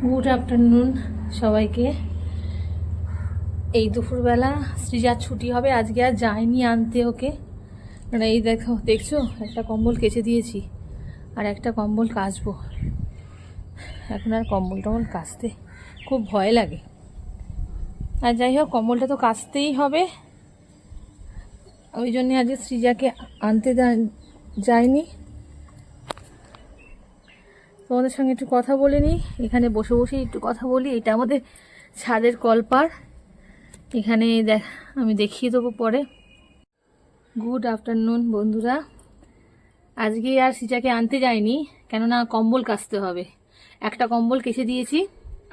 Good afternoon সবাইকে। এই দুপুরবেলা সৃজার ছুটি হবে, আজকে আর যায়নি আনতে ওকে। মানে এই দেখছো একটা কম্বল কেচে দিয়েছি আর একটা কম্বল কাচবো। এখন আর কম্বল টম্বল কাচতে খুব ভয় লাগে, আর যাই হোক কম্বলটা তো কাচতেই হবে। ওই জন্যে আজকে সৃজাকে আনতে যায়নি। তোমাদের সঙ্গে একটু কথা বলে নিই, এখানে বসে বসে একটু কথা বলি। এটা আমাদের ছাদের কলপার, এখানে আমি দেখিয়ে দেবো পরে। গুড আফটারনুন বন্ধুরা। আজকে আর সৃজাকে আনতে যাইনি, কেননা কম্বল কাচতে হবে। একটা কম্বল কেচে দিয়েছি,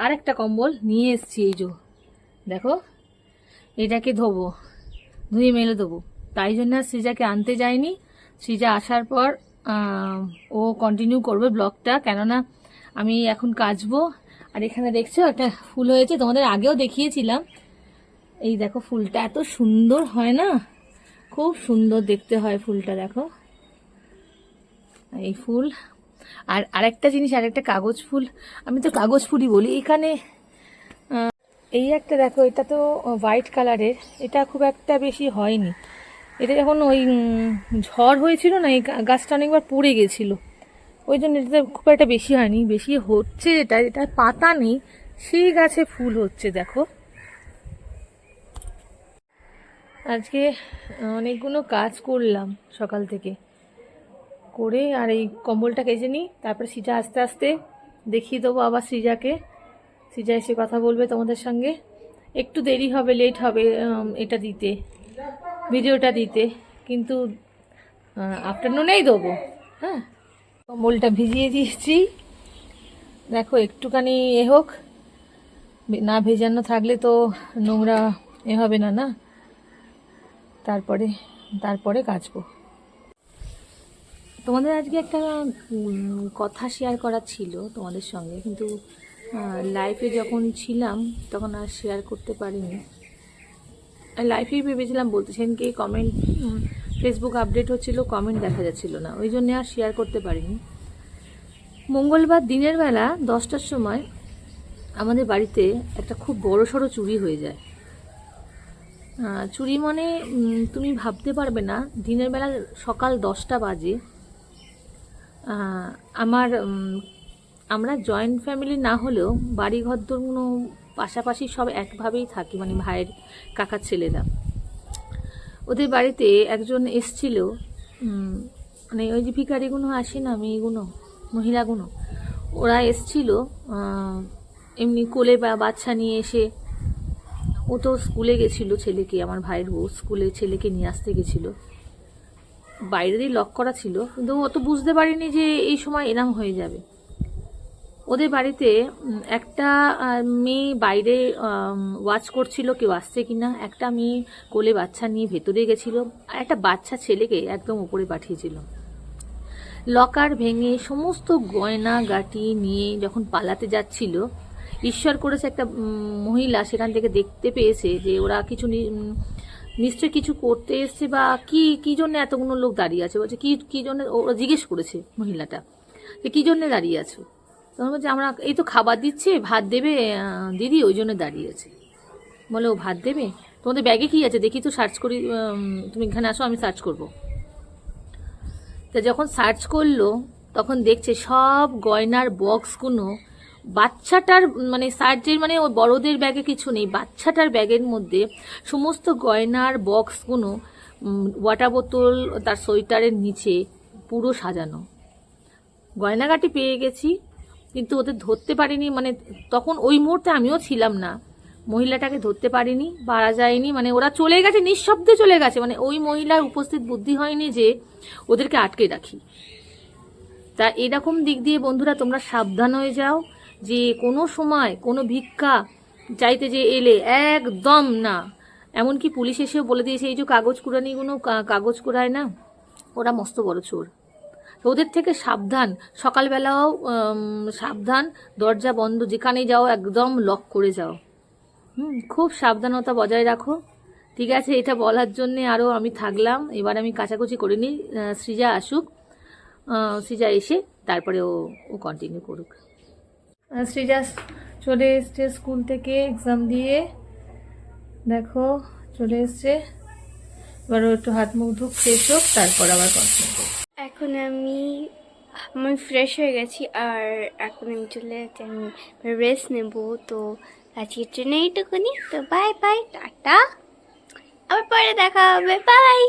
আর একটা কম্বল নিয়ে এসেছি। এই যে দেখো, এটাকে ধুয়ে মেলে দেবো। তাই জন্য আর সৃজাকে আনতে যাইনি। সৃজা আসার পর ও কন্টিনিউ করবে ব্লগটা, কেননা আমি এখন কাচবো। আর এখানে দেখছো একটা ফুল হয়েছে, তোমাদের আগেও দেখিয়েছিলাম। এই দেখো ফুলটা এত সুন্দর হয় না, খুব সুন্দর দেখতে হয় ফুলটা। দেখো এই ফুল। আর আরেকটা জিনিস, আরেকটা কাগজ ফুল, আমি তো কাগজ ফুলই বলি। এখানে এই একটা দেখো, এটা তো হোয়াইট কালারের, এটা খুব একটা বেশি হয়নি। এটা যখন ওই ঝড় হয়েছিল না, এই গাছটা অনেকবার পড়ে গেছিল, ওই জন্য এটাতে খুব একটা বেশি হয়নি। বেশি হচ্ছে এটা পাতা নেই, সেই গাছে ফুল হচ্ছে। দেখো আজকে অনেকগুলো কাজ করলাম সকাল থেকে করে, আর এই কম্বলটা কেচে নিই, তারপরে সৃজা আস্তে আস্তে দেখিয়ে দেবো আবার সৃজাকে। সৃজা এসে কথা বলবে তোমাদের সঙ্গে। একটু দেরি হবে, লেট হবে এটা দিতে, ভিডিওটা দিতে, কিন্তু আফটারনুনেই দেবো। হ্যাঁ, কম্বলটা ভিজিয়ে দিয়েছি, দেখো একটুখানি হোক, না ভেজানো থাকলে তো নোংরা হবে না না। তারপরে তারপরে কাচবো। তোমাদের আজকে একটা কথা শেয়ার করার ছিল তোমাদের সঙ্গে, কিন্তু লাইফে যখন ছিলাম তখন আর শেয়ার করতে পারিনি। লাইফেই ভেবেছিলাম বলতে, সেদিনকে কমেন্ট, ফেসবুক আপডেট হচ্ছিল, কমেন্ট দেখা যাচ্ছিল না, ওই জন্য আর শেয়ার করতে পারিনি। মঙ্গলবার দিনের বেলা 10টার সময় আমাদের বাড়িতে একটা খুব বড়সড় চুরি হয়ে যায়। চুরি মানে তুমি ভাবতে পারবে না, দিনের বেলা সকাল 10টা বাজে। আমরা জয়েন্ট ফ্যামিলি না হলেও বাড়ি ঘরদোরগুলো পাশাপাশি সব একভাবেই থাকি, মানে ভাইয়ের কাকার ছেলেরা। ওদের বাড়িতে একজন এসছিল, মানে ওই যে ভিখারিগুলো আসে না, মেয়েগুলো, মহিলাগুলো, ওরা এসছিল এমনি কোলে বা বাচ্চা নিয়ে এসে। ও তো স্কুলে গেছিলো ছেলেকে, আমার ভাইয়ের বউ স্কুলে ছেলেকে নিয়ে আসতে গেছিলো। বাইরেরই লক করা ছিল, কিন্তু ও তো বুঝতে পারিনি যে এই সময় এরম হয়ে যাবে। ওদের বাড়িতে একটা মেয়ে বাইরে ওয়াচ করছিল কেউ আসছে কিনা, একটা মেয়ে কোলে বাচ্চা নিয়ে ভেতরে গেছিল, আর একটা বাচ্চা ছেলেকে একদম উপরে পাঠিয়েছিল। লকার ভেঙে সমস্ত গয়না গাটি নিয়ে যখন পালাতে যাচ্ছিল, ঈশ্বর করেছে একটা মহিলা সেখান থেকে দেখতে পেয়েছে যে ওরা কিছু নিশ্চয় কিছু করতে এসছে, বা কি জন্য এতগুলো লোক দাঁড়িয়ে আছে। বলছে কি জন্য, ওরা জিজ্ঞেস করেছে মহিলাটা যে কি জন্য দাঁড়িয়ে আছো। তখন বলছে আমরা এই তো খাবার দিচ্ছে, ভাত দেবে দিদি, ওই জন্য দাঁড়িয়ে আছে। বলে ও ভাত দেবে, তোমাদের ব্যাগে কি আছে দেখি তো, সার্চ করি, তুমি এখানে আসো আমি সার্চ করব। তা যখন সার্চ করলো তখন দেখছে সব গয়নার বক্সগুলো বাচ্চাটার, মানে সার্চের, মানে ওই বড়দের ব্যাগে কিছু নেই, বাচ্চাটার ব্যাগের মধ্যে সমস্ত গয়নার বক্সগুলো, ওয়াটার বোতল, তার সোয়েটারের নিচে পুরো সাজানো। গয়নাগাটি পেয়ে গেছি, কিন্তু ওদের ধরতে পারিনি। মানে তখন ওই মুহূর্তে আমিও ছিলাম না, মহিলাটাকে ধরতে পারিনি, পারা যায়নি। মানে ওরা চলে গেছে, নিঃশব্দে চলে গেছে। মানে ওই মহিলার উপস্থিত বুদ্ধি হয়নি যে ওদেরকে আটকে রাখি। তা এরকম দিক দিয়ে বন্ধুরা তোমরা সাবধান হয়ে যাও, যে কোনো সময় কোনো ভিক্ষা চাইতে যে এলে একদম না। এমনকি পুলিশ এসেও বলে দিয়েছে, এই যে কাগজ কুড়ানিগুলো কাগজ কুড়ায় না, ওরা মস্ত বড় চোর। তো ওদের থেকে সাবধান, সকালবেলাও সাবধান, দরজা বন্ধ, যেখানেই যাও একদম লক করে যাও। খুব সাবধানতা বজায় রাখো। ঠিক আছে, এটা বলার জন্যে আরও আমি থাকলাম। এবার আমি কাচাকুচি করে নিই, সৃজা আসুক, সৃজা এসে তারপরে ও কন্টিনিউ করুক। আর শ্রীজা চলে এসছে স্কুল থেকে এক্সাম দিয়ে, দেখো চলে এসছে। এবার ও একটু হাত মুখ ধুক, ফ্রেশ হোক, তারপর আবার কন্টিনিউ করবো। এখন আমি ফ্রেশ হয়ে গেছি, আর এখন আমি চলে যাচ্ছি, আমি রেস্ট নেব। তো আজকের জন্য এইটুকুনি। তো বাই বাই, টাটা, আবার পরে দেখা হবে, বাই।